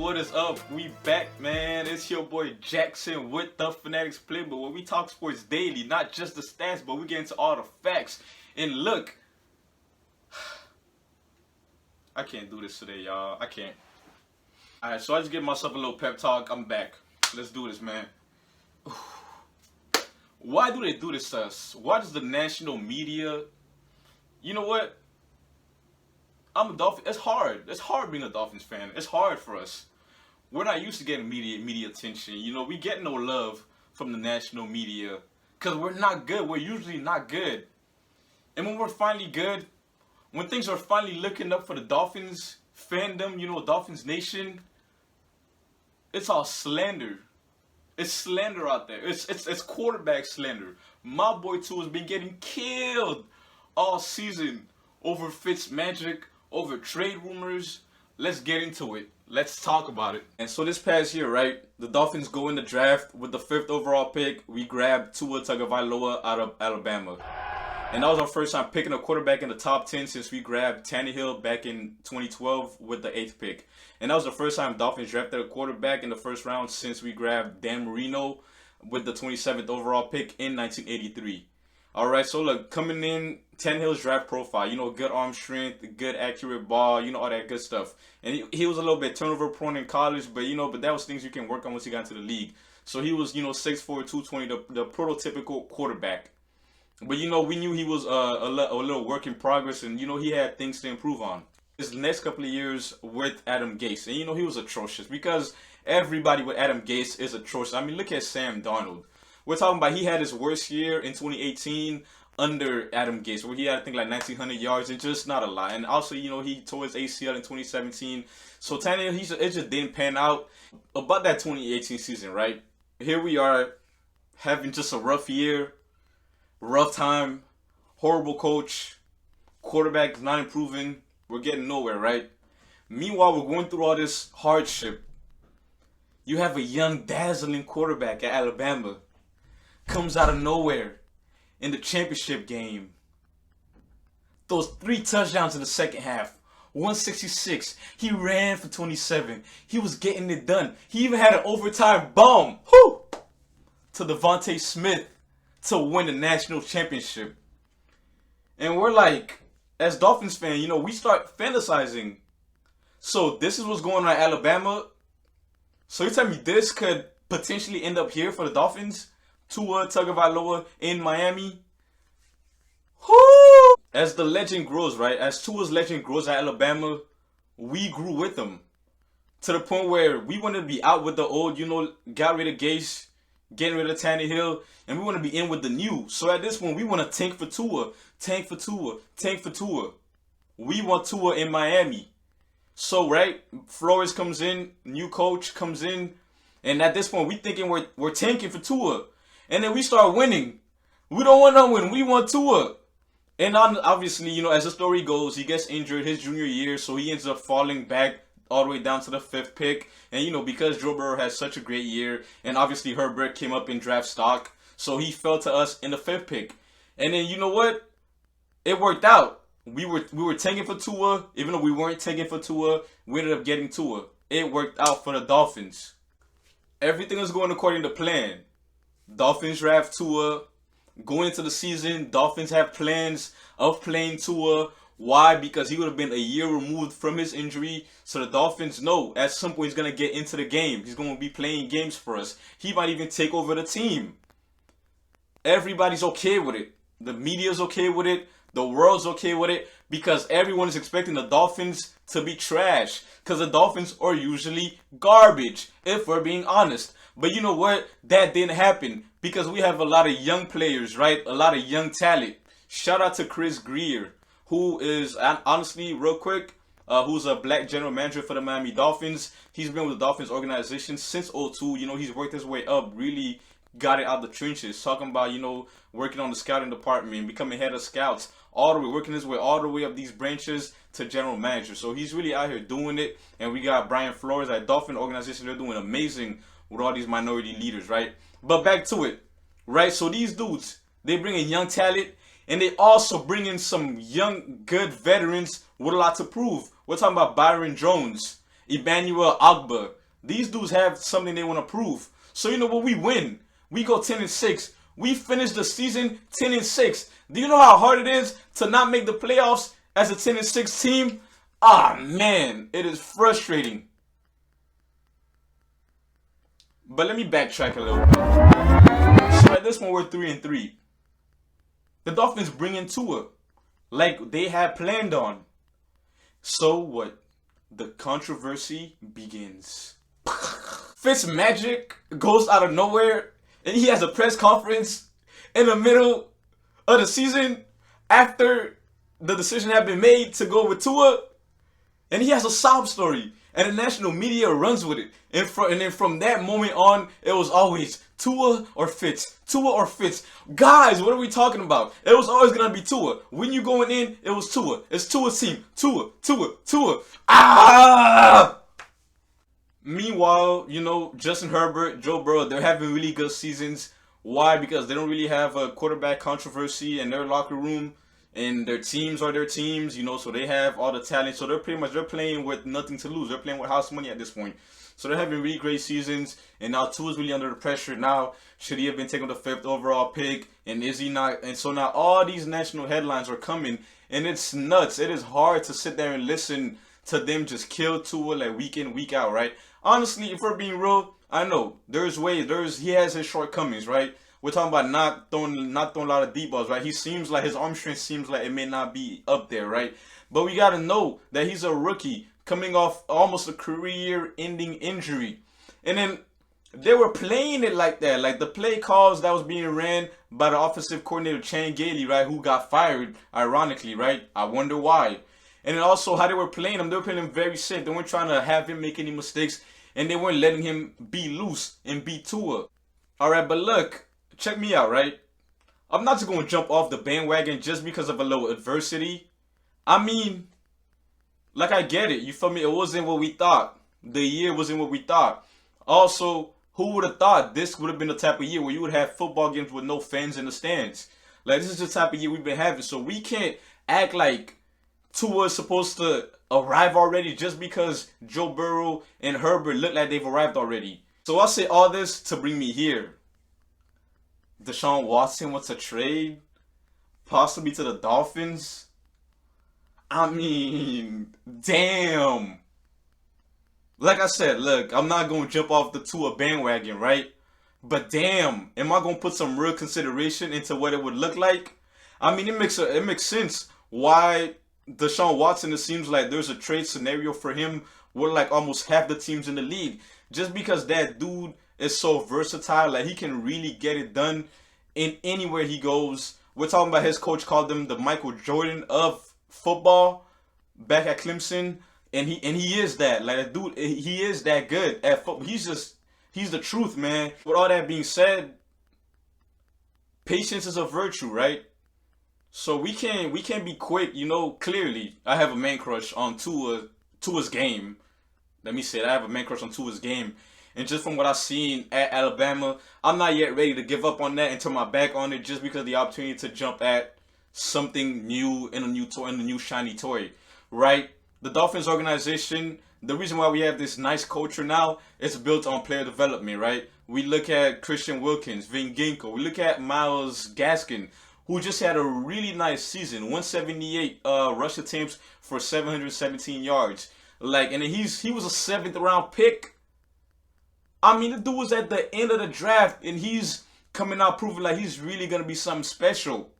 what is up? We back, man. It's your boy Jackson with the Fanatics Playbook, where we talk sports daily, not just the stats, but we get into all the facts. And look, I can't do this today, y'all. I can't. Alright, so I just give myself a little pep talk. I'm back. Let's do this, man. Why do they do this to us? Why does the national media... You know what? I'm a Dolphin. It's hard. It's hard being a Dolphins fan. It's hard for us. We're not used to getting media attention. You know, we get no love from the national media because we're not good. We're usually not good. And when we're finally good, when things are finally looking up for the Dolphins fandom, you know, Dolphins Nation, it's all slander. It's slander out there. It's quarterback slander. My boy Tua has been getting killed all season over Fitzmagic, over trade rumors. Let's get into it. Let's talk about it. And so this past year, right, the Dolphins go in the draft with the 5th overall pick. We grabbed Tua Tagovailoa out of Alabama. And that was our first time picking a quarterback in the top 10 since we grabbed Tannehill back in 2012 with the 8th pick. And that was the first time Dolphins drafted a quarterback in the first round since we grabbed Dan Marino with the 27th overall pick in 1983. Alright, so look, coming in, Tannehill's draft profile, you know, good arm strength, good accurate ball, you know, all that good stuff. And he was a little bit turnover prone in college, but but that was things you can work on once he got into the league. So he was, 6'4", 220, the prototypical quarterback. But, we knew he was a little work in progress, and, he had things to improve on. His next couple of years with Adam Gase, and, he was atrocious because everybody with Adam Gase is atrocious. I mean, look at Sam Darnold. We're talking about he had his worst year in 2018 under Adam Gase, where he had, I think, like 1,900 yards and just not a lot. And also, he tore his ACL in 2017. So Tannehill, it just didn't pan out. About that 2018 season, right? Here we are having just a rough year, rough time, horrible coach, quarterback is not improving. We're getting nowhere, right? Meanwhile, we're going through all this hardship. You have a young, dazzling quarterback at Alabama. Comes out of nowhere in the championship game. Those 3 touchdowns in the second half. 166. He ran for 27. He was getting it done. He even had an overtime bomb. Whoo! To Devontae Smith to win the national championship. And we're like, as Dolphins fans, we start fantasizing. So this is what's going on at Alabama. So you tell me this could potentially end up here for the Dolphins? Tua Tagovailoa in Miami. Whoo! As the legend grows, right? As Tua's legend grows at Alabama, we grew with him. To the point where we wanted to be out with the old, got rid of Gase, getting rid of Tannehill, and we want to be in with the new. So at this point, we want to tank for Tua, tank for Tua, tank for Tua. We want Tua in Miami. So, right, Flores comes in, new coach comes in, and at this point, we thinking we're tanking for Tua. And then we start winning. We don't want to win. We want Tua. And obviously, as the story goes, he gets injured his junior year, so he ends up falling back all the way down to the 5th pick. And, because Joe Burrow had such a great year, and obviously Herbert came up in draft stock, so he fell to us in the 5th pick. And then, you know what? It worked out. We were taking for Tua, even though we weren't taking for Tua, we ended up getting Tua. It worked out for the Dolphins. Everything was going according to plan. Dolphins draft Tua. Going into the season, Dolphins have plans of playing Tua. Why? Because he would have been a year removed from his injury. So the Dolphins know at some point he's going to get into the game. He's going to be playing games for us. He might even take over the team. Everybody's okay with it. The media's okay with it. The world's okay with it. Because everyone is expecting the Dolphins to be trash. Because the Dolphins are usually garbage, if we're being honest. But you know what? That didn't happen because we have a lot of young players, right? A lot of young talent. Shout out to Chris Grier, who is, honestly, real quick, who's a black general manager for the Miami Dolphins. He's been with the Dolphins organization since '02. He's worked his way up, really got it out the trenches. Talking about, working on the scouting department, becoming head of scouts, all the way, working his way all the way up these branches to general manager. So he's really out here doing it. And we got Brian Flores at Dolphin organization. They're doing amazing with all these minority leaders, right? But back to it, right? So these dudes, they bring in young talent, and they also bring in some young, good veterans with a lot to prove. We're talking about Byron Jones Emmanuel Agba. These dudes have something they want to prove. So you know what? We win. We go 10-6. We finish the season 10-6. Do you know how hard it is to not make the playoffs as a 10-6 team? Ah, man, it is frustrating. But let me backtrack a little bit. So at this point, we're 3-3. The Dolphins bring in Tua, like they had planned on. So what? The controversy begins. Fitzmagic goes out of nowhere, and he has a press conference in the middle of the season after the decision had been made to go with Tua, and he has a sob story, and the national media runs with it. And then from that moment on, it was always Tua or Fitz. Tua or Fitz. Guys, what are we talking about? It was always going to be Tua. When you going in, it was Tua. It's Tua's team. Tua. Ah! Meanwhile, you know, Justin Herbert, Joe Burrow, they're having really good seasons. Why? Because they don't really have a quarterback controversy in their locker room. And their teams are their teams, you know, so they have all the talent. So they're playing with nothing to lose. They're playing with house money at this point. So they're having really great seasons. And now Tua's really under the pressure now. Should he have been taken the 5th overall pick? And is he not? And so now all these national headlines are coming. And it's nuts. It is hard to sit there and listen to them just kill Tua like week in, week out, right? Honestly, if we're being real, I know he has his shortcomings, right? We're talking about not throwing a lot of deep balls, right? He seems like his arm strength seems like it may not be up there, right? But we got to know that he's a rookie coming off almost a career-ending injury. And then they were playing it like that. Like the play calls that was being ran by the offensive coordinator, Chan Gailey, right? Who got fired, ironically, right? I wonder why. And then also how they were playing him. They were playing him very safe. They weren't trying to have him make any mistakes. And they weren't letting him be loose and beat Tua. All right, but look, check me out, right? I'm not just going to jump off the bandwagon just because of a little adversity. I mean, like I get it. You feel me? It wasn't what we thought. The year wasn't what we thought. Also, who would have thought this would have been the type of year where you would have football games with no fans in the stands? Like, this is the type of year we've been having. So we can't act like Tua is supposed to arrive already just because Joe Burrow and Herbert look like they've arrived already. So I say all this to bring me here. Deshaun Watson wants a trade, possibly to the Dolphins. I mean, damn. Like I said, look, I'm not going to jump off the Tua bandwagon, right? But damn, am I going to put some real consideration into what it would look like? I mean, it makes sense why Deshaun Watson, it seems like there's a trade scenario for him with like almost half the teams in the league. Just because that dude is so versatile, like he can really get it done in anywhere he goes. We're talking about his coach called him the Michael Jordan of football back at Clemson. And he is that. Like a dude, he is that good at football. He's the truth, man. With all that being said, patience is a virtue, right? So we can't be quick, you know. Clearly, I have a man crush on Tua's game. Let me say that I have a man crush on Tua's game. And just from what I've seen at Alabama, I'm not yet ready to give up on that and turn my back on it just because of the opportunity to jump at something new in a new toy, in a new shiny toy, right? The Dolphins organization, the reason why we have this nice culture now is built on player development, right? We look at Christian Wilkins, Vin Ginkel. We look at Myles Gaskin, who just had a really nice season. 178 rush attempts for 717 yards. Like, and he was a 7th round pick. I mean, the dude was at the end of the draft, and he's coming out proving like he's really going to be something special.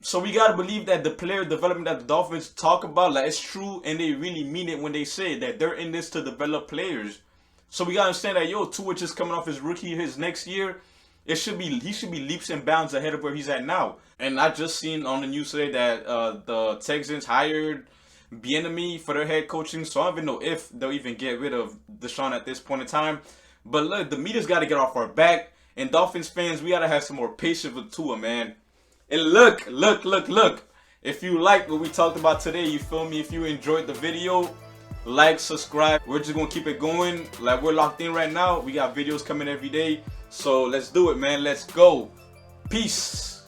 So we got to believe that the player development that the Dolphins talk about, like, it's true, and they really mean it when they say that they're in this to develop players. So we got to understand that, yo, Tua just coming off his rookie, his next year, he should be leaps and bounds ahead of where he's at now. And I just seen on the news today that the Texans hired Bieniemy for their head coaching, so I don't even know if they'll even get rid of Deshaun at this point in time. But look, the media's got to get off our back, and Dolphins fans, we got to have some more patience with Tua, man. And look. If you liked what we talked about today, you feel me? If you enjoyed the video, like, subscribe. We're just going to keep it going. Like, we're locked in right now. We got videos coming every day. So let's do it, man. Let's go. Peace.